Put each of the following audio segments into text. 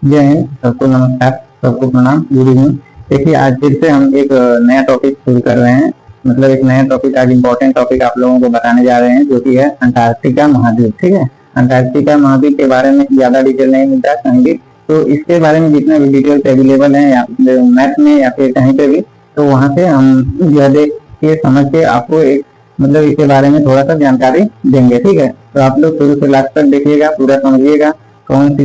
जय हिंद, सबको नमस्कार, सबको प्रणाम, गुड इवनिंग। देखिए आज फिर से हम एक नया टॉपिक शुरू कर रहे हैं। मतलब एक नया टॉपिक, आज इम्पोर्टेंट टॉपिक आप लोगों को बताने जा रहे हैं, जो कि है अंटार्कटिका महाद्वीप। ठीक है, अंटार्कटिका महाद्वीप के बारे में ज्यादा डिटेल नहीं मिलता है कहीं भी, तो इसके बारे में जितना भी डिटेल्स अवेलेबल है या मैप में या फिर कहीं पे भी, तो वहाँ से हम यह देख के समझ के आपको एक मतलब इसके बारे में थोड़ा सा जानकारी देंगे। ठीक है, तो आप लोग शुरू से लास्ट तक देखिएगा, पूरा समझिएगा कौन सी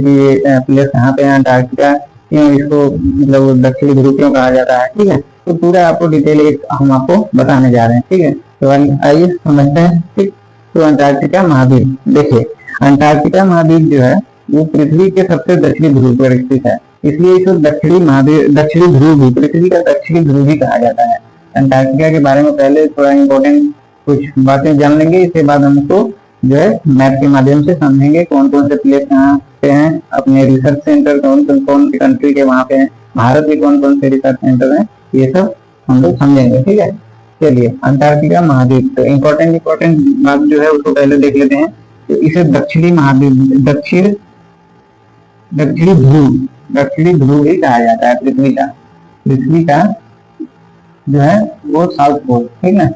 प्लेस कहाँ पे है, अंटार्कटिका क्यों इसको मतलब दक्षिणी ध्रुव क्यों कहा जाता है। ठीक है, तो पूरा आपको डिटेल एक हम आपको बताने जा रहे हैं। ठीक है, तो आइए समझते हैं। ठीक, तो अंटार्कटिका महाद्वीप, देखिए अंटार्कटिका महाद्वीप जो है वो पृथ्वी के सबसे दक्षिणी ध्रुव पर स्थित है, इसलिए इसको दक्षिणी महाद्वीप, दक्षिणी ध्रुव भी, पृथ्वी का दक्षिणी ध्रुव भी कहा जाता है। अंटार्कटिका के बारे में पहले थोड़ा इंपॉर्टेंट कुछ बातें जान लेंगे, इसके बाद हमको जो है मैप के माध्यम से समझेंगे कौन कौन से प्लेस कहाँ पे हैं, अपने रिसर्च सेंटर कौन कौन सी कंट्री के वहाँ पे हैं, भारत के कौन कौन से रिसर्च सेंटर हैं, ये सब हम लोग समझेंगे। ठीक है, चलिए अंटार्कटिका महाद्वीप, तो इम्पोर्टेंट बात जो है उसको पहले देख लेते हैं। तो इसे दक्षिणी महाद्वीप, दक्षिणी ध्रुव ही कहा जाता है पृथ्वी का जो है वो साउथ पोल। ठीक है,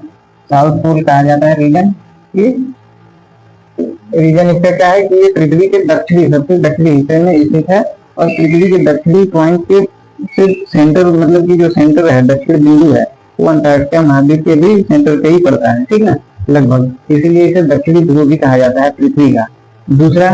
साउथ पोल कहा जाता है रीजन। ये रीजन इसका क्या है कि ये पृथ्वी के दक्षिणी, सबसे दक्षिणी हिस्से में स्थित है, और पृथ्वी के दक्षिणी पॉइंट के सेंटर, मतलब कि जो सेंटर है, दक्षिण बिंदु है, वो अंटार्कटिका महाद्वीप के भी सेंटर पे ही पड़ता है। ठीक ना, लगभग, इसीलिए इसे दक्षिणी ध्रुव भी कहा जाता है पृथ्वी का। दूसरा,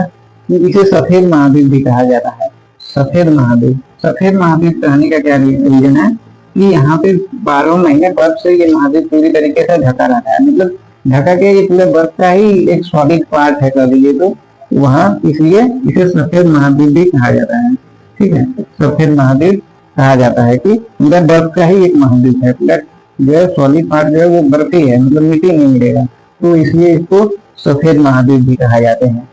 इसे सफेद महाद्वीप भी कहा जाता है। सफेद महाद्वीप कहने का क्या रीजन है कि यहाँ पे 12 महीने बर्फ से ये महाद्वीप पूरी तरीके से ढका रहता है, मतलब ढका के मतलब बर्फ का ही एक सॉलिड पार्ट है कह लीजिए, तो वहाँ इसलिए इसे सफेद महाद्वीप भी कहा जाता है। ठीक है, सफेद महाद्वीप कहा जाता है कि पूरा बर्फ का ही एक महाद्वीप है, पूरा जो है सॉलिड पार्ट जो है वो बर्फ ही है, मतलब मिट्टी नहीं मिलेगा, तो इसलिए इसको सफेद महाद्वीप भी कहा जाते हैं।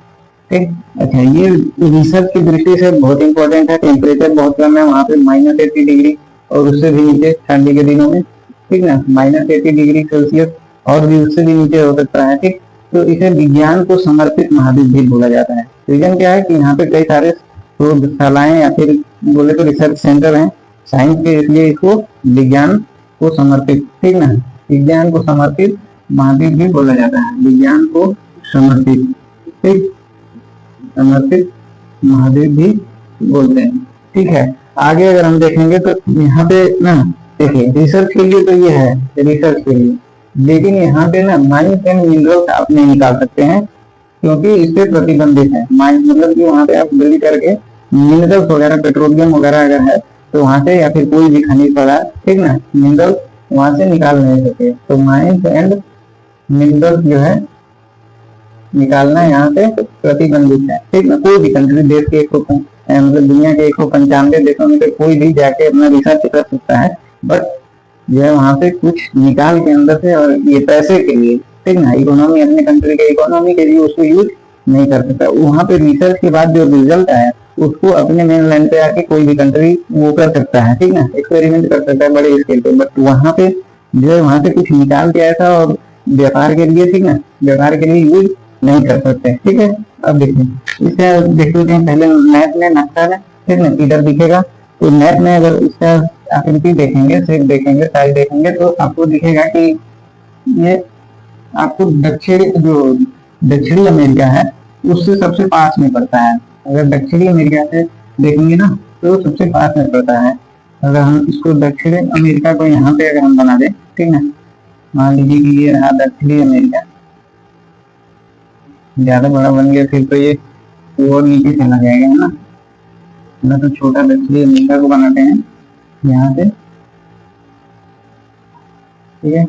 ठीक, अच्छा, ये रिसर्च की दृष्टि से बहुत इंपॉर्टेंट है। टेम्परेचर बहुत कम है वहाँ पे, -80 डिग्री और उससे भी नीचे ठंडी के दिनों में। ठीक ना, -80 डिग्री सेल्सियस और भी उससे भी नीचे हो सकता है। ठीक, तो इसे विज्ञान को समर्पित महाद्वीप भी बोला जाता है। रीजन क्या है कि यहाँ पे कई सारे शोधशालाएं या फिर बोले तो रिसर्च सेंटर हैं साइंस के, इसलिए इसको विज्ञान को समर्पित, ठीक ना, विज्ञान को समर्पित महाद्वीप भी बोला जाता है। विज्ञान को समर्पित, ठीक, समर्पित महाद्वीप भी बोलते हैं। ठीक है, आगे अगर हम देखेंगे तो यहाँ पे ना देखिए रिसर्च के लिए तो ये है रिसर्च के लिए, लेकिन यहाँ पे ना माइंस एंड मिनरल्स आप नहीं निकाल सकते हैं क्योंकि इससे प्रतिबंधित है। माइंस मतलब कि वहाँ पे आप ड्रिल करके मिनरल्स वगैरह, पेट्रोलियम वगैरह अगर है तो वहाँ से, या फिर कोई भी खनिज पदार्थ, ठीक ना, मिनरल्स वहाँ से निकाल नहीं सके, तो माइंस एंड मिनरल्स जो है निकालना यहाँ पे प्रतिबंधित है। ठीक ना, कोई भी कंट्री, देश के मतलब दुनिया के 195 देशों में से कोई भी जाके अपना रिसर्च कर सकता है, बट जो है वहां से कुछ निकाल के अंदर से, और ये पैसे के लिए, ठीक ना, इकोनॉमी, अपने कंट्री के इकोनॉमी के लिए उसको यूज नहीं कर सकता। वहां पे रिसर्च के बाद जो रिजल्ट आया उसको अपने मेन लैंड पे आके कोई भी कंट्री वो कर सकता है, ठीक ना, एक्सपेरिमेंट कर सकता है बड़े स्केल पे, बट वहां पे जो है वहां से कुछ निकाल के ऐसा और व्यापार के लिए, ठीक ना, व्यापार के लिए यूज नहीं कर सकते। ठीक है, अब देखिए इसे देख लेते हैं पहले मैप में, नक्शा में, ठीक ना, इधर दिखेगा, तो मैप में अगर इसका आकृति देखेंगे, शेप देखेंगे, साइज देखेंगे, तो आपको दिखेगा कि ये आपको दक्षिणी अमेरिका है उससे सबसे पास में पड़ता है। अगर दक्षिणी अमेरिका से देखेंगे ना तो सबसे पास में पड़ता है। अगर हम इसको दक्षिणी अमेरिका को यहाँ पे अगर हम बना दें, ठीक ना, मान लीजिए कि ये रहा दक्षिणी अमेरिका, ज्यादा बड़ा बन गया फिर तो ये और नीचे चला जाएगा, है ना, तो छोटा दक्षिणी अमेरिका को बनाते हैं यहाँ पे। ठीक है,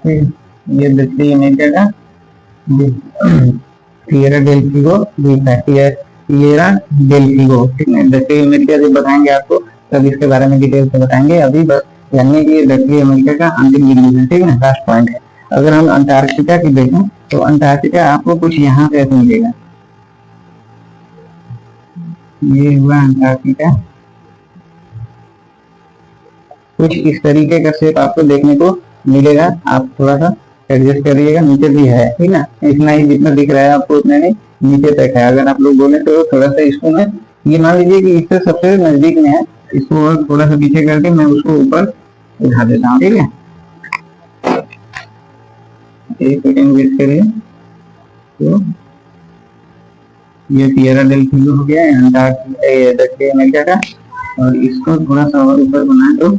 ये दक्षिणी अमेरिका का टिएरा डेल फ्यूगो द्वीप है, टिएरा डेल फ्यूगो। ठीक है, दक्षिणी अमेरिका जब बताएंगे आपको तब इसके बारे में डिटेल से बताएंगे, अभी बस जानने की ये दक्षिणी अमेरिका का अंतिम डिग्री है, ठीक है, लास्ट पॉइंट है। अगर हम अंटार्कटिका की देखें तो अंटार्कटिका आपको कुछ यहाँ पे मिलेगा, ये हुआ अंटार्कटिका, कुछ इस तरीके का शेप आपको देखने को मिलेगा। आप थोड़ा सा एडजस्ट करिएगा, नीचे भी है, ठीक ना, इतना ही जितना दिख रहा है आपको उतना नहीं, नीचे तक है। अगर आप लोग बोले तो थोड़ा सा इसको मैं, ये मान लीजिए कि इससे सबसे नजदीक में है, इसको और थोड़ा सा पीछे करके मैं उसको ऊपर उठा देता हूँ, ठीक है। एक सेकेंड वेट करिए। तो ये टिएरा डेल फिलो हो गया है दक्षिण अमेरिका का, और इसको थोड़ा सा और ऊपर बना दो।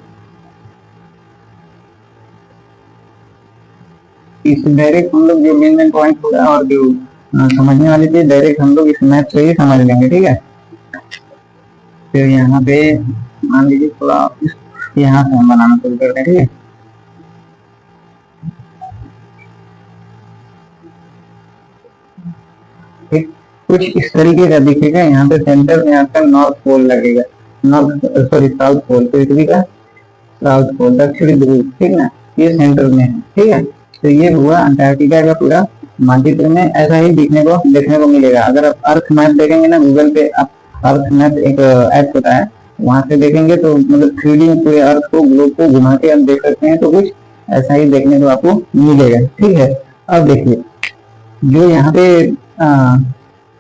इस डायरेक्ट हम लोग जो मेन पॉइंट होगा और जो समझने वाली चीज डायरेक्ट हम लोग इस मैप से ही समझ लेंगे, ठीक है। फिर यहाँ पे मान लीजिए थोड़ा यहाँ से हम बनाना शुरू करते हैं, ठीक है। कुछ इस तरीके का दिखेगा। यहाँ पे सेंटर में आपका नॉर्थ पोल लगेगा, साउथ पोल, पृथ्वी का साउथ पोल, दक्षिणी ध्रुव, ठीक ना, ये सेंटर में है, ठीक है। तो ये हुआ अंटार्कटिका का पूरा मानचित्र में ऐसा ही देखने को मिलेगा। अगर आप अर्थ मैप देखेंगे ना गूगल पे, आप अर्थ मैप एक ऐप होता है, वहां से देखेंगे तो मतलब 3D पूरे अर्थ को, ग्लोब को घुमा के आप देख सकते हैं, तो कुछ ऐसा ही देखने को आपको मिलेगा, ठीक है। अब देखिए जो यहाँ पे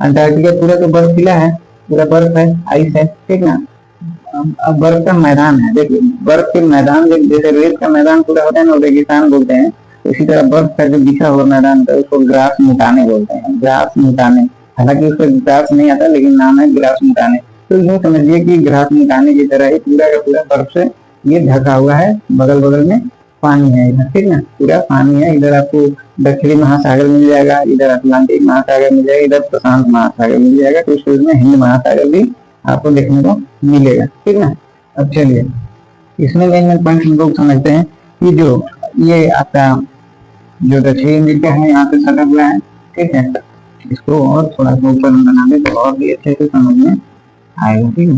अंटार्कटिका पूरा तो बर्फ फिला है, पूरा बर्फ है, आइस है, ठीक ना। अब बर्फ का मैदान है, देखिए बर्फ के मैदान, जैसे रेत का मैदान पूरा होता है ना, रेगिस्तान बोलते हैं, इसी तरह बर्फ का जो बिछा हुआ मैदान होता है उसको ग्रास मुटाने बोलते हैं, ग्रास मुटाने। हालांकि उसको ग्रास नहीं आता, लेकिन नाम है ग्रास मुटाने। तो यूँ समझिए कि ग्रास मुटाने की तरह ही पूरा का पूरा बर्फ से ये ढका हुआ है, बगल बगल में पानी है इधर, ठीक ना, पूरा पानी है। इधर आपको दक्षिणी महासागर मिल जाएगा, इधर अटलांटिक महासागर मिल जाएगा, इधर प्रशांत महासागर मिल जाएगा, कुछ में हिंद महासागर भी आपको देखने को मिलेगा, ठीक ना। अब चलिए इसमें मेन पॉइंट हम लोग समझते हैं कि जो ये आपका जो दक्षिणी अमेरिका है यहाँ पे सटा हुआ है, ठीक है। इसको और थोड़ा सा ऊपर बना दे तो और भी अच्छे से समझ में आएगा, ठीक है।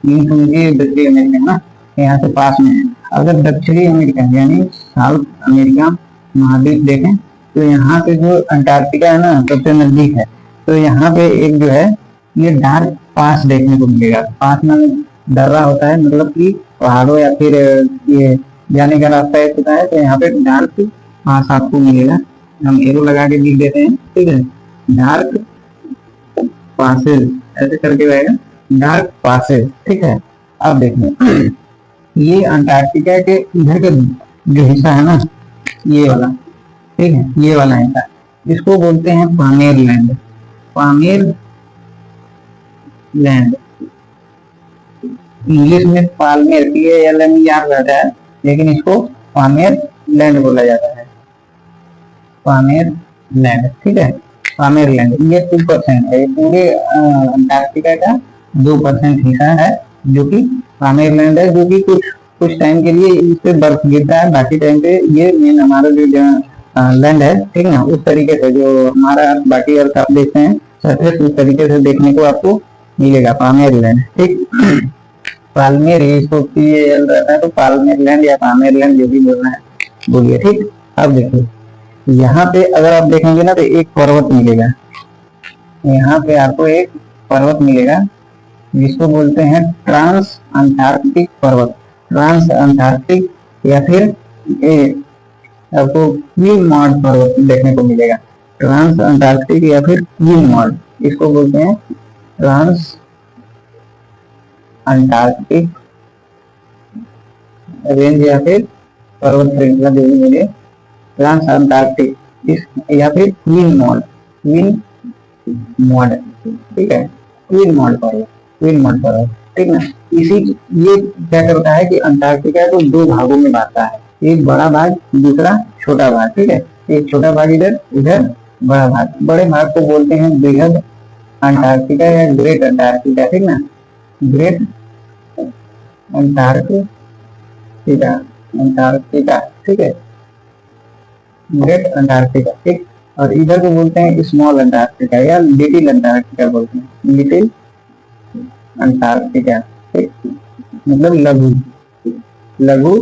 ये समझिए दक्षिणी अमेरिका ना यहाँ से पास में है। अगर दक्षिणी अमेरिका यानी साउथ अमेरिका महाद्वीप देखें तो यहाँ पे जो अंटार्कटिका है ना सबसे नजदीक है, तो यहाँ पे एक जो है ये डार्क पास देखने को मिलेगा। पास में दर्रा होता है, मतलब कि पहाड़ों या फिर ये जाने का रास्ता एक होता है, तो यहाँ पे डार्क पास आपको मिलेगा। हम एरो लगा के लिख देते हैं, ठीक है, डार्क पासेज ऐसे करके रहेगा, डार्क पासेज, ठीक है। अब देखिए ये अंटार्कटिका के इधर का जो हिस्सा है ना, ये वाला, ठीक है, ये वाला हिस्सा, इसको बोलते हैं पामेर लैंड। पामेर लैंड इंग्लिश में पालमेर PALMER रहता है, लेकिन इसको पामेर लैंड बोला जाता है, पामेर लैंड, ठीक है। पामेर लैंड ये 2% है, पूरे अंटार्कटिका का 2% हिस्सा है जो कि पामेर लैंड है, जो कि कुछ टाइम के लिए इस पे बर्फ गिरता है, बाकी टाइम पे ये मेन हमारा जो लैंड है, ठीक ना, उस तरीके से जो हमारा बाकी अर्थ आप देखते हैं सरफेस, उस तरीके से देखने को आपको मिलेगा पामेर लैंड, ठीक। पालमेर इसको PAL रहता है, तो पालमेर लैंड या पामेर लैंड जो भी बोलना है बोलिए, ठीक। अब देखिए यहाँ पे अगर आप देखेंगे ना तो एक पर्वत मिलेगा, यहाँ पे आपको एक पर्वत मिलेगा जिसको बोलते हैं ट्रांस अंटार्कटिक पर्वत, ट्रांस अंटार्कटिक, या फिर आपको क्वीनमॉड पर्वत देखने को मिलेगा, ट्रांस अंटार्कटिक या फिर क्वीनमॉड, इसको बोलते हैं ट्रांस अंटार्कटिक रेंज या फिर पर्वत श्रृंखला जो भी मिले, ट्रांस अंटार्कटिक या फिर क्वीनमॉड, क्वीनमॉड, ठीक है, क्वीनमॉड पर्वत, क्वीनमॉड पर्वत, ठीक ना। इसी ये क्या करता है कि अंटार्कटिका को 2 भागों में बांटता है, एक बड़ा भाग, दूसरा छोटा भाग, ठीक है। एक छोटा भाग इधर, इधर बड़ा भाग। बड़े भाग को बोलते हैं बृहद अंटार्कटिका या ग्रेट अंटार्कटिका, ठीक ना, ग्रेट अंटार्कटिका, अंटार्कटिका, ठीक है, ग्रेट अंटार्कटिका, ठीक। और इधर को बोलते हैं स्मॉल अंटार्कटिका या लिटिल अंटार्कटिका बोलते हैं, लिटिल अंटार्कटिका, ठीक, मतलब लघु, लघु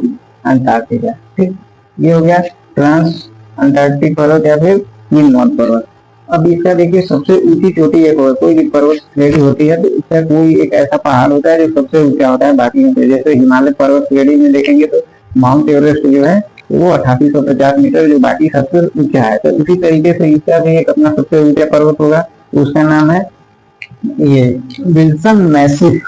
अंटार्कटिका, ठीक। ये हो गया ट्रांस अंटार्कटिक पर्वत या फिर क्वीनमॉड पर्वत। अब इसका देखिए सबसे ऊंची चोटी एक कोई भी पर्वत श्रेणी होती है, तो इसका कोई एक ऐसा पहाड़ होता है जो सबसे ऊंचा होता है बाकी में से। जैसे हिमालय पर्वत श्रेणी में देखेंगे तो माउंट एवरेस्ट जो है वो 8850 मीटर, जो बाकी सबसे ऊंचा है। तो इसी तरीके से इसका भी एक अपना सबसे ऊंचा पर्वत होगा, उसका नाम है ये Wilson massive,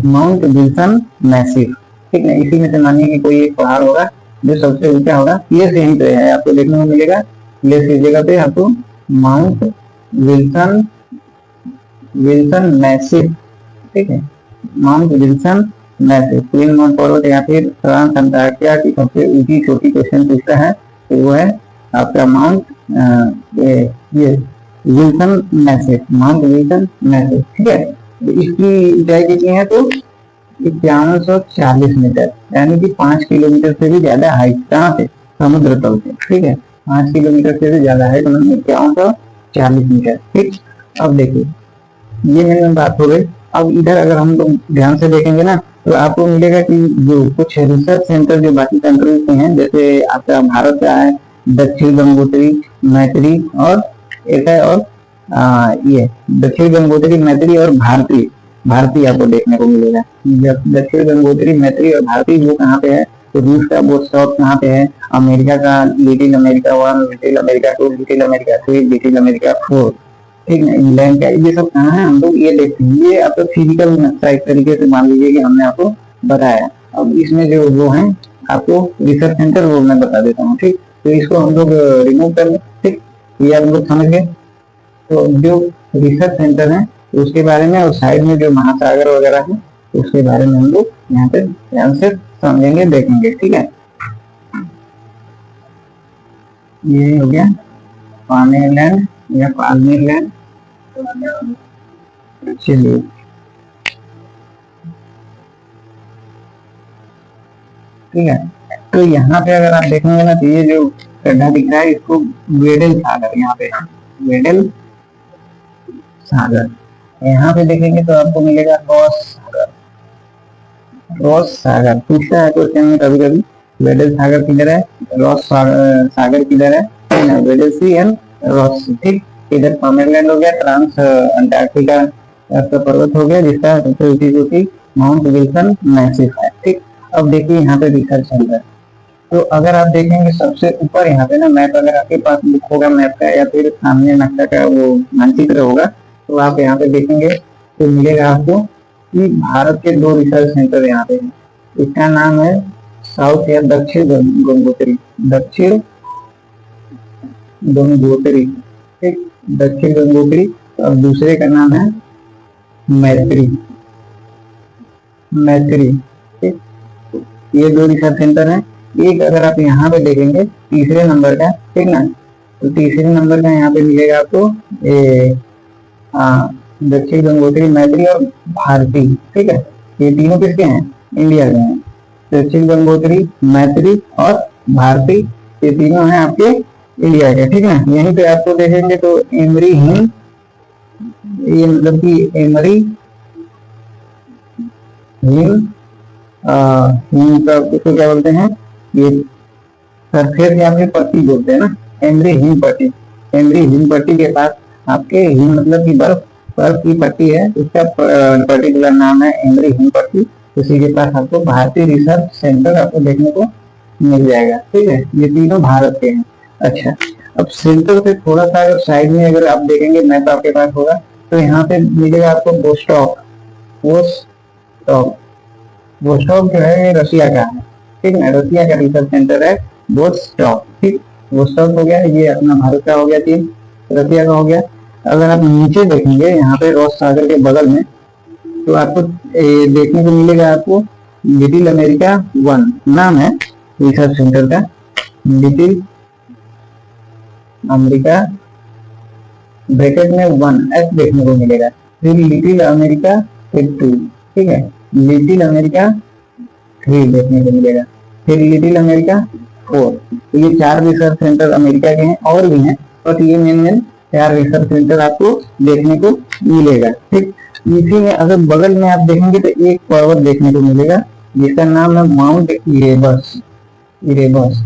mount Wilson massive. ठीक है, इसी में से मानिए कि कोई एक पहाड़ होगा जो सबसे ऊंचा होगा। प्लेस यहीं पे है, आपको देखने को मिलेगा, प्लेस इस जगह पे आपको माउंट विल्सन विल्सन मैसिव। ठीक है, mount Wilson massive, queen mount पर्वत या फिर फ्रांस अंटार्कटिका की सबसे ऊंची चोटी क्वेश्चन पूछता है तो वो है आपका माउंट ये Wilson massive, mount Wilson massive. ठीक है, तो इसकी ऊंचाई कितनी है तो 5140 मीटर, यानी कि 5 किलोमीटर से भी ज्यादा हाइट। कहाँ से? समुद्र तल से। ठीक है, 5 किलोमीटर से भी ज्यादा हाइट, मतलब 5140 मीटर। ठीक, अब देखिए ये मेरे में बात हो गई। अब इधर अगर हम लोग ध्यान से देखेंगे ना तो आपको मिलेगा कि जो कुछ रिसर्च सेंटर जो बाकी कंट्रीज के हैं, जैसे आपका भारत का है दक्षिण गंगोत्री, मैत्री और एक है, और ये दक्षिण गंगोत्री, मैत्री और भारती, भारती आपको देखने को मिलेगा। दक्षिण गंगोत्री, मैत्री और भारती वो कहाँ पे है? तो रूस का वो साउथ कहाँ पे है? अमेरिका का little America 1, little America 2, little America 3, little America 4। ठीक है, इंग्लैंड का ये सब कहाँ है हम लोग ये देखते हैं। ये आपका फिजिकल नक्शा एक तरीके से मान लीजिए कि हमने आपको बताया। अब इसमें जो वो है आपको रिसर्च सेंटर वो मैं बता देता हूँ। ठीक, तो इसको हम लोग रिमूव कर लें। ठीक, ये आप लोग समझ गए। तो जो रिसर्च सेंटर है उसके बारे में, और साइड में जो महासागर वगैरह है उसके बारे में हम लोग यहाँ पे ध्यान से समझेंगे, देखेंगे। ठीक है, ये हो गया पामेरलैंड या पाल्मेरलैंड। चलिए, ठीक है, तो यहाँ पे अगर आप देखेंगे ना तो ये जो गड्ढा दिख रहा है इसको वेडल सागर, यहाँ पे वेडल सागर। यहाँ पे देखेंगे तो आपको मिलेगा रॉस सागर। रॉस सागर पूछता है क्वेश्चन में कभी कभी, वेडल सागर किधर है, रॉस सागर किधर है, वेडल सी एंड रॉस सी। ठीक, इधर पामेरलैंड हो गया, ट्रांस अंटार्कटिका का पर्वत हो गया जिसका सबसे ऊंची चोटी माउंट विल्सन मैसिव है। ठीक, अब देखिए यहाँ पे रिसर्च सेंटर। तो अगर आप देखेंगे सबसे ऊपर यहाँ पे ना मैप, अगर आपके पास बुक होगा मैप का या फिर सामने नक्शा का वो मानचित्र होगा तो आप यहाँ पे देखेंगे तो मिलेगा आपको कि भारत के 2 रिसर्च सेंटर यहाँ पे हैं। इसका नाम है साउथ या दक्षिण गंगोत्री, दक्षिण गंगोत्री। ठीक, दक्षिण गंगोत्री। और दूसरे का नाम है मैत्री, मैत्री। ठीक, ये 2 रिसर्च सेंटर हैं। एक अगर आप यहाँ पे देखेंगे तीसरे नंबर का, ठीक ना, तो तीसरे नंबर का यहाँ पे मिलेगा आपको दक्षिण गंगोत्री, मैत्री और भारती। ठीक है, ये तीनों किसके हैं? इंडिया के हैं। दक्षिण गंगोत्री, मैत्री और भारती, ये तीनों हैं आपके इंडिया के। ठीक है, यहीं पे आपको देखेंगे तो एमरी हिम, ये मतलब कि एमरी हिम, हिम का इसको क्या बोलते हैं, ये सरफेस या फिर पट्टी बोलते हैं ना, एमरी हिम पट्टी। एमरी हिम पट्टी के पास आपके हिम मतलब कि बर्फ, बर्फ की पट्टी है, उसका पर्टिकुलर नाम है एमरी हिम पट्टी। उसी के पास आपको भारतीय रिसर्च सेंटर आपको देखने को मिल जाएगा। ठीक है, ये तीनों भारत के हैं। अच्छा, अब सेंटर से थोड़ा सा अगर साइड में अगर आप देखेंगे मैप आपके पास होगा तो यहाँ पे मिलेगा आपको वोस्टॉक। वोस्टॉक, वोस्टॉक जो है ये रशिया का है। ठीक है, रशिया का रिसर्च सेंटर है वोस्टॉक। ठीक, वोस्टॉक हो गया, ये अपना भारत का हो गया, चीन रशिया का हो गया। अगर आप नीचे देखेंगे यहाँ पे रॉस सागर के बगल में तो आपको देखने को मिलेगा आपको लिटिल अमेरिका 1 नाम है रिसर्च सेंटर का, लिटिल अमेरिका ब्रैकेट में 1 देखने को मिलेगा। फिर लिटिल अमेरिका फिर 2, ठीक है, लिटिल अमेरिका 3 देखने को मिलेगा, फिर लिटिल अमेरिका 4। तो ये 4 रिसर्च सेंटर अमेरिका के हैं, और भी हैं, बट ये मेन 4 रिसर्च सेंटर आपको देखने को मिलेगा। ठीक, इसी में अगर बगल में आप देखेंगे तो एक पर्वत देखने को मिलेगा जिसका नाम है mount Erebus. Erebus,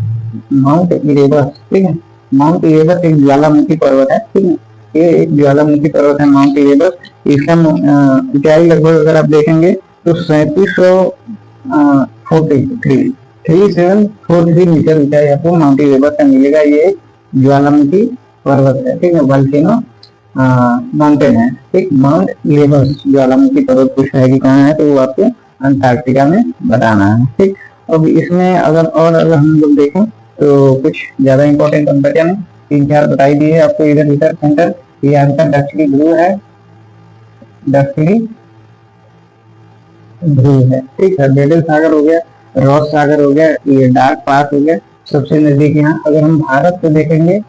mount Erebus. ठीक है, माउंट इरेबस एक ज्वालामुखी पर्वत है। ठीक है, ये एक ज्वालामुखी पर्वत है माउंट इरेबस। इसका ऊंचाई लगभग अगर आप देखेंगे तो 3743। 3743 मीटर ऊंचाई आपको माउंट एवरेस्ट का मिलेगा। ये ज्वालामुखी पर्वत है, ठीक है, वोल्केनो माउंटेन है, ठीक। माउंट एवरेस्ट ज्वालामुखी पर्वत पूछ रहा है कि कहाँ है, तो वो आपको अंटार्कटिका में बताना है, ठीक। अब इसमें अगर हम लोग देखें तो कुछ ज्यादा इंपॉर्टेंट बचा नहीं, 3-4 बताई दिए आपको। इधर रिसर्च सेंटर ये आपका दक्षिणी ध्रुव है, दक्षिणी ध्रुव है, ठीक है। बेडल सागर हो गया, रॉस सागर हो गया, ये डार्क पास हो गया सबसे नजदीक। यहाँ अगर हम भारत को देखेंगे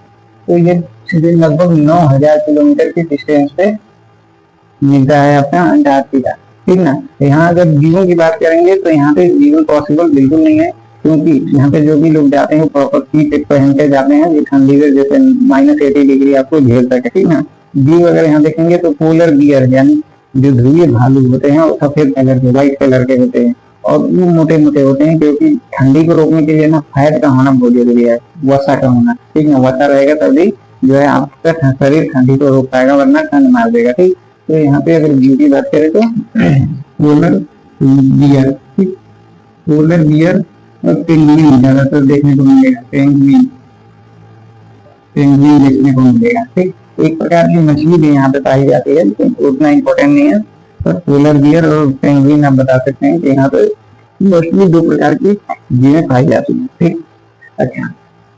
तो ये लगभग 9000 किलोमीटर की डिस्टेंस पे मिलता है अपना अंटार्कटिका, ठीक ना। यहाँ अगर जीवन की बात करेंगे तो यहाँ पे जीवन पॉसिबल बिल्कुल नहीं है, क्योंकि यहाँ पे जो भी लोग जाते हैं प्रॉपर किट पहन के जाते हैं, ये ठंडी में जैसे -80 डिग्री आपको झेल सके, ठीक ना। जीव अगर यहाँ देखेंगे तो पोलर बियर यानी जो ध्रुवीय भालू होते हैं वो सफेद कलर के, व्हाइट कलर के होते हैं, और वो मोटे मोटे होते हैं, क्योंकि ठंडी को रोकने के लिए ना फैट का होना बहुत जरूरी है, वसा का होना, ठीक ना। वसा रहेगा तभी जो है आपका शरीर ठंडी को रोक पाएगा, वरना ठंड मार देगा, ठीक। तो यहाँ पे अगर जीव की बात करें तो पोलर बियर, ठीक, पोलर बियर और पेंगुइन ज्यादातर देखने को मिलेगा, पेंगुइन देखने को मिलेगा, ठीक। एक प्रकार की मछली भी यहाँ पे पाई जाती है, लेकिन उतना इम्पोर्टेंट नहीं है। तो पोलर बियर और पेंगुइन आप बता सकते हैं कि यहाँ पे मोस्टली 2 प्रकार की जीवें पाई जाती हैं, ठीक। अच्छा,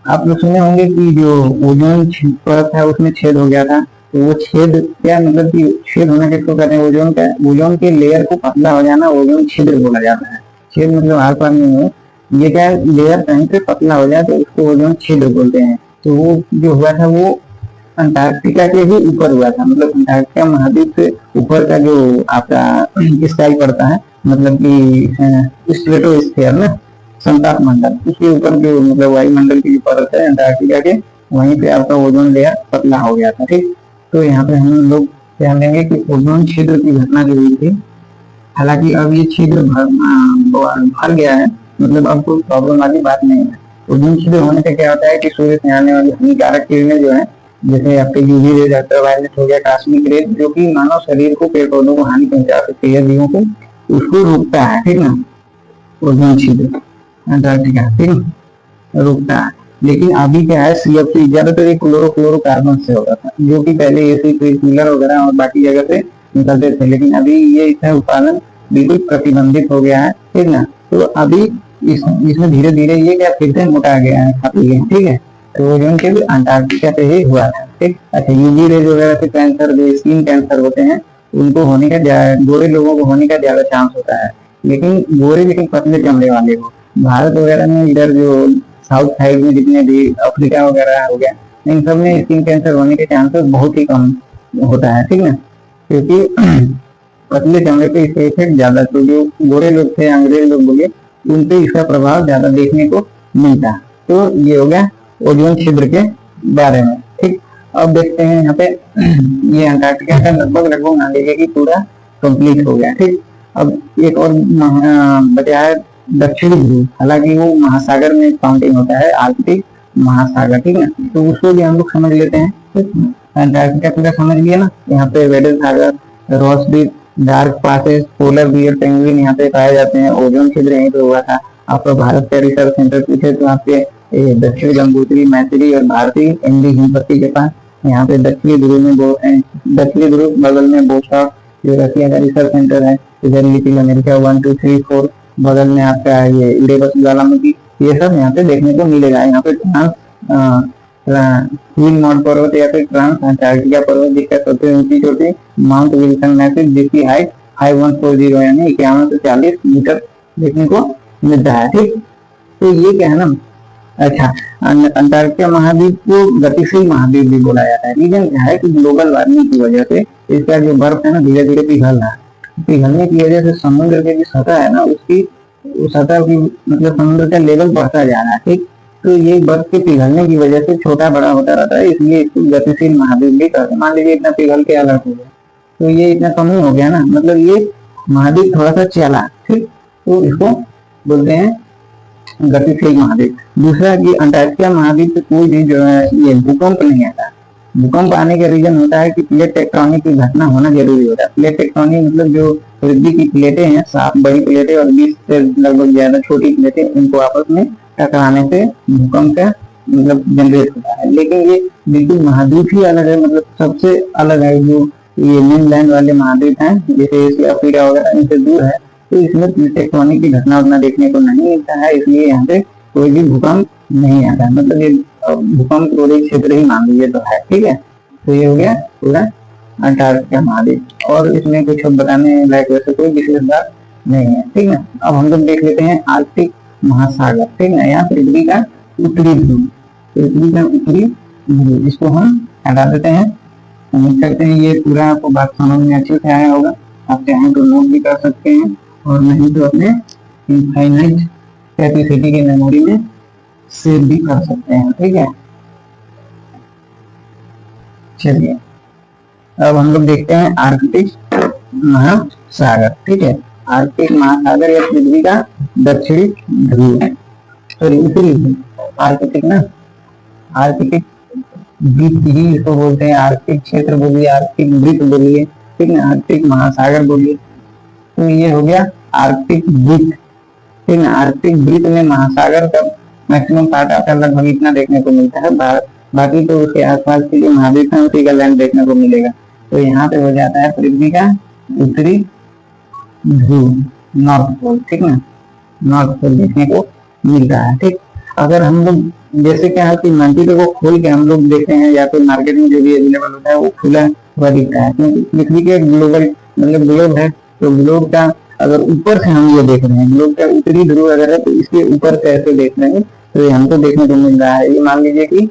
आप लोग सुने होंगे कि जो ओजोन परत है उसमें छेद हो गया था, तो वो छेद क्या मतलब कि छेद होना किसको कहते हैं, ओजोन का, ओजोन के लेयर को पतला हो जाना ओजोन छिद्र बोला जाता है। छेद मतलब आर पार नहीं हो, ये क्या है, लेयर कहीं पे पतला हो जाए तो उसको ओजोन छिद्र बोलते हैं। तो वो जो हुआ था वो अंटार्कटिका के ही ऊपर हुआ था, मतलब अंटार्कटिका महाद्वीप से ऊपर का जो आपका स्काई पड़ता है, मतलब कि स्ट्रेटोस्फीयर ना, संताप मंडल, उसके ऊपर जो मतलब वायुमंडल की परत है अंटार्कटिका के, वहीं पे आपका ओजोन लेयर पतला हो गया था, ठीक। तो यहाँ पे हम लोग ध्यान देंगे कि ओजोन छिद्र की घटना जो हुई थी, हालांकि अब ये छिद्र भर गया है, मतलब अब कोई प्रॉब्लम वाली बात नहीं है। ओजोन छिद्र होने से क्या होता है कि सूर्य से आने वाली हानिकारक किरणें जो है, जैसे आपके यूवी रेज, अल्ट्रावायलेट हो गया, कॉस्मिक रेज, जो कि मानव शरीर को, पेड़ पौधों को हानि पहुंचा सकती है, जीवों को, उसको रोकता है, ठीक ना। ओजोन छिद्र अंटार्कटिका, ठीक, रोकता है। लेकिन अभी क्या है, CFC ज्यादातर ये क्लोरोफ्लोरोकार्बन से होता था, जो कि पहले एसी कूलर वगैरह और बाकी जगह से निकलते थे, लेकिन अभी ये इसका उत्पादन बिल्कुल प्रतिबंधित हो गया है, ठीक ना। तो अभी इसमें धीरे धीरे ये क्या फिर से मोटा गया है, ठीक है। तो ओजोन के भी अंटार्कटिका से ही हुआ था, ठीक। अच्छा, यूवी रेज वगैरह से कैंसर, जो स्किन कैंसर होते हैं, उनको होने का, गोरे लोगों को होने का ज्यादा चांस होता है, लेकिन गोरे लेकिन पतले चमड़े वाले को। भारत वगैरह में इधर जो साउथ साइड में जितने भी अफ्रीका वगैरह हो गया, इन सब में स्किन कैंसर होने के चांसेस बहुत ही कम होता है, ठीक ना, क्योंकि पतले चमड़े पे इसका इफेक्ट ज्यादा, तो जो गोरे लोग थे, अंग्रेज लोग बोले, उन पे इसका प्रभाव ज्यादा देखने को मिलता। तो ये हो गया ओजोन छिद्र के बारे में, ठीक। अब देखते हैं यहाँ पे ये अंटार्कटिका का लगभग मान लीजिए कि पूरा कंप्लीट हो गया, ठीक। अब एक और बचा है दक्षिणी ध्रुव, हालांकि वो महासागर में काउंटिंग होता है, आर्कटिक महासागर, ठीक है। तो उसको भी हम लोग समझ लेते हैं, ठीक। अंटार्कटिका पूरा समझ लिया ना। यहाँ पे वेडल सागर, रॉस द्वीप, dark passes, polar bear, penguin यहाँ पे पाए जाते हैं। ओजोन छिद्र यहीं पे हुआ था। आपको भारत का रिसर्च सेंटर पूछे तो आपके दक्षिणी गंगोत्री, मैत्री और भारतीय एनडी हिमपत्ती के पास, यहाँ पे दक्षिणी ध्रुव में दक्षिणी ध्रुव बगल में बोस्टॉक जो रशिया का रिसर्च सेंटर है, इधर लिटिल अमेरिका 1, 2, 3, 4 बगल में आपका ये इरेबस ज्वालामुखी, ये सब यहाँ पे देखने को मिलेगा। यहाँ पे क्वीन माउंट पर्वत या फिर ट्रांस अंटार्कटिका पर्वत, जिसका सबसे ऊंची चोटी माउंट विल्सन मैसिव, जिसकी हाइट 5140 यानी 51 से 40 मीटर देखने को मिलता है, ठीक। तो ये क्या है ना, अच्छा, अंटार्कटिका महाद्वीप को गतिशील महाद्वीप भी बोला जाता है। रीजन क्या है कि ग्लोबल वार्मिंग की वजह से इसका जो बर्फ है ना धीरे धीरे पिघल रहा है। पिघलने की वजह से समुद्र की जो सतह है ना, उसकी सतह की मतलब समुद्र का लेवल बढ़ता जा रहा है, ठीक। तो ये बर्फ के पिघलने की वजह से छोटा बड़ा होता रहता है, इसलिए इसको गतिशील महाद्वीप भी कहते हैं। मान लीजिए इतना पिघल के अलग हो गया, तो ये इतना कम ही हो गया ना, मतलब ये महाद्वीप थोड़ा सा चला, ठीक। तो इसको बोलते हैं गतिशील महाद्वीप। दूसरा कि अंटार्कटिका महाद्वीप से कोई भी जो है ये भूकंप नहीं आता, भूकंप आने का रीजन होता है कि प्लेट टेक्टोनिक की घटना होना जरूरी होता है। प्लेट टेक्टोनिक मतलब जो पृथ्वी की प्लेटें हैं, 7 बड़ी प्लेटें और 20 से लगभग ज्यादा छोटी प्लेटें, इनको आपस में टकराने से भूकंप का मतलब जनरेट होता है। लेकिन ये बिल्कुल महाद्वीप ही अलग है, मतलब सबसे अलग है। जो ये मेनलैंड वाले महाद्वीप हैं जैसे एशिया अफ्रीका वगैरह, इनसे दूर है, तो इसमें प्लेट टेक्टोनिक की घटना उतना देखने को नहीं मिलता है, इसलिए यहाँ पे कोई भी भूकंप नहीं आता है। मतलब ये भूकंप रोधी क्षेत्र ही मान लीजिए तो है, ठीक है। तो ये हो गया पूरा अंटार्कटिका महाद्वीप, और इसमें कुछ बताने लायक वैसे कोई विशेष बात नहीं है, ठीक है। अब हम लोग देख लेते हैं आर्कटिक महासागर, ठीक है। यहाँ पृथ्वी का उत्तरी ध्रुव, पृथ्वी का उत्तरी ध्रुव, इसको हम हटा देते हैं। उम्मीद करते हैं ये पूरा आपको बात समझ में अच्छे से आया होगा। आप चाहें तो नोट भी कर सकते हैं, और नहीं तो अपने इनफाइनाइट कैपेसिटी की मेमोरी में सेव भी कर सकते हैं, ठीक है। चलिए अब हम लोग देखते हैं आर्कटिक महासागर, ठीक है। आर्कटिक महासागर या पृथ्वी का दक्षिणी ध्रुव, सॉरी उत्तरी ध्रुव, आर्कटिक ना, आर्कटिक वृत्त ही इसको बोलते हैं। आर्कटिक क्षेत्र बोलिए, आर्कटिक वृत्त बोलिए, ठीक है, आर्कटिक महासागर बोलिए। तो ये हो गया आर्कटिक वृत्त, ठीक है। आर्कटिक वृत्त में महासागर का मैक्सिमम पार्ट आता है, लगभग इतना देखने को मिलता है। बाकी तो उसके आसपास के जो महाद्वीप है उसी का लैंड देखने को मिलेगा। तो यहाँ पे हो जाता है पृथ्वी का उत्तरी ध्रुव, नॉर्थ पोल, ठीक ना, नॉर्थ पोल देखने को मिल रहा है, ठीक। अगर हम लोग जैसे क्या है कि मंदिर को खोल के हम लोग देखते हैं, या फिर मार्केट में जो भी अवेलेबल होता है वो खुला हुआ दिखता है, क्योंकि पृथ्वी के ग्लोबल मतलब ग्लोब है, तो ग्लोब का अगर ऊपर से हम ये देख रहे हैं, ग्लोब का उत्तरी ध्रुव अगर है तो इसके ऊपर से ऐसे देख रहे हैं, तो ये हमको देखने को मिल रहा है। ये मान लीजिए कि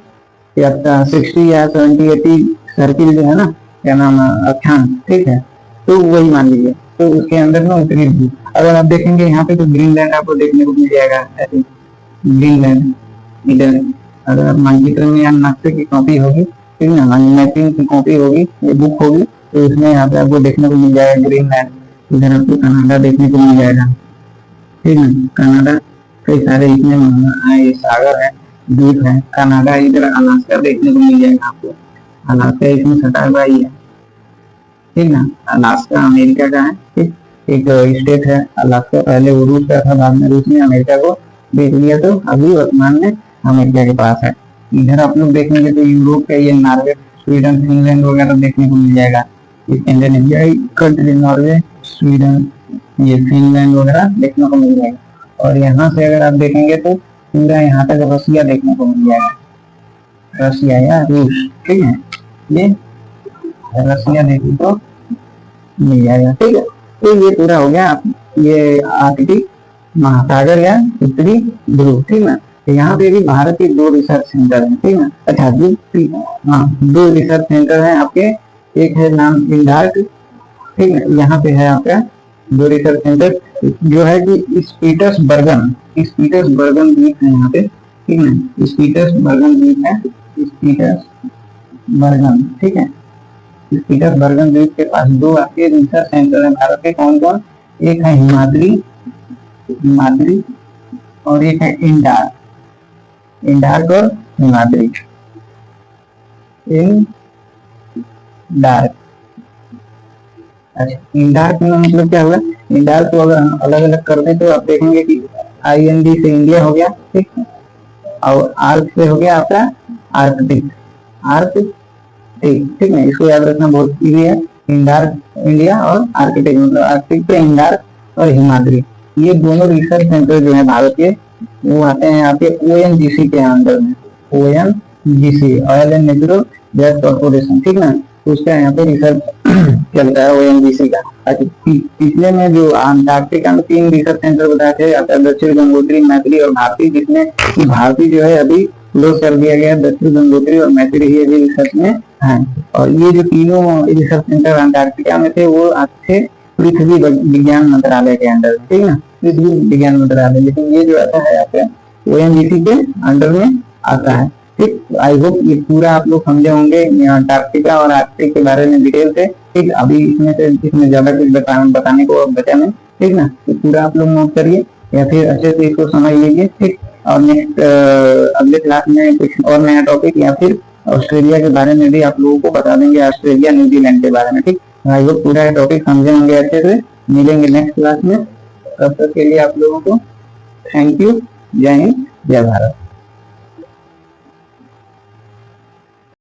आपका 60 या 70-80 सर्किल जो है ना, क्या नाम है, अक्षांश, ठीक है, तो वही मान लीजिए। तो उसके अंदर में उत्तरी ध्रुव, अगर आप देखेंगे यहाँ पे तो ग्रीनलैंड आपको देखने को मिल जाएगा, ऐसे ग्रीनलैंड इधर। अगर आप मानचित्र में या नक्शे की कॉपी होगी, ठीक है, मैपिंग की कॉपी होगी, ये बुक होगी, तो उसमें यहाँ पे आपको देखने को मिल जाएगा ग्रीनलैंड। इधर आपको कनाडा देखने को मिल जाएगा, ठीक है, कनाडा। कई सारे इसमें ये सागर है, द्वीप है कनाडा। इधर अलास्का देखने को मिल जाएगा आपको, अलास्का इसमें सटा हुआ ही है, ठीक ना। अलास्का अमेरिका का है, ठीक, एक स्टेट है अलास्का। पहले वो रूस का था, बाद में रूस ने अमेरिका को बेच लिया, तो अभी वर्तमान में अमेरिका के पास है। इधर आप लोग देखेंगे तो यूरोप का ये नॉर्वे, स्वीडन, फिनलैंड वगैरह देखने को मिल जाएगा। स्कैंडिनेवियाई कंट्री, नॉर्वे, स्वीडन, ये फिनलैंड वगैरह देखने को मिल जाएगा। और यहाँ से अगर आप देखेंगे तो पूरा यहाँ तक रसिया देखने को मिल जाएगा, रसिया या रूस, ठीक है, ये रसिया देखने को मिल जाएगा, ठीक है। तो ये पूरा हो गया ये आर्कटिक महासागर या उत्तरी ध्रुव, ठीक है। यहाँ पे भी भारत के 2 रिसर्च सेंटर है, ठीक है। अच्छा, हाँ, 2 रिसर्च सेंटर है आपके, एक है नाम इंडार्क, ठीक है, यहाँ पे है आपका 2 रिसर्च सेंटर, जो है कि स्पीटर्सबर्गन द्वीप है यहाँ पे, ठीक है, स्पीटर्सबर्गन द्वीप है, स्पीटर्सबर्गन, ठीक है। स्पीटर्सबर्गन द्वीप के पास 2 आपके रिसर्च सेंटर है भारत के। कौन कौन? एक है हिमाद्री और एक है इंडार्क और हिमाद्री, इंडार्क। अच्छा, इंडार्क में मतलब क्या हुआ? इंडार्क को अगर हम अलग अलग कर दें तो आप देखेंगे कि IND से इंडिया हो गया, ठीक, और आर्क से हो गया आपका आर्कटिक, ठीक है। इसको याद रखना बहुत इजी है। इंडार्क इंडिया और आर्कटिक, मतलब आर्कटिक पे इंडार्क और हिमाद्री, ये दोनों रिसर्च सेंटर जो है भारत के, वो आते हैं आपके ONGC के अंदर में। ONGC, oil and natural gas corporation, ठीक ना, उसका यहाँ पे रिसर्च चलता है ONGC का। अच्छा, पिछले में जो अंटार्कटिका में 3 रिसर्च सेंटर बताए थे, दक्षिण गंगोत्री, मैत्री और भारती, जिसमें भारती जो है अभी क्लोज कर दिया गया, दक्षिण गंगोत्री और मैत्री ही अभी रिसर्च में है। और ये जो तीनों रिसर्च सेंटर अंटार्कटिका में थे वो अच्छे पृथ्वी विज्ञान मंत्रालय के अंडर, ठीक है, पृथ्वी विज्ञान मंत्रालय। लेकिन ये जो आता है आपके ONGC के अंडर में आता है, ठीक। आई होप ये पूरा आप लोग समझे होंगे अंटार्कटिका और आर्कटिक के बारे में डिटेल से, ठीक। अभी इसमें ज्यादा कुछ बताने को बचा नहीं, ठीक ना। तो पूरा आप लोग नोट करिए या फिर अच्छे से इसको समझ लीजिए, ठीक। और नेक्स्ट अगले क्लास में कुछ और नया टॉपिक या फिर ऑस्ट्रेलिया के बारे में भी आप लोगों को बता देंगे, ऑस्ट्रेलिया न्यूजीलैंड के बारे में। ठीक, आई होप पूरा टॉपिक समझे होंगे अच्छे से। मिलेंगे नेक्स्ट क्लास में, तब तक के लिए आप लोगों को थैंक यू। जय हिंद, जय भारत।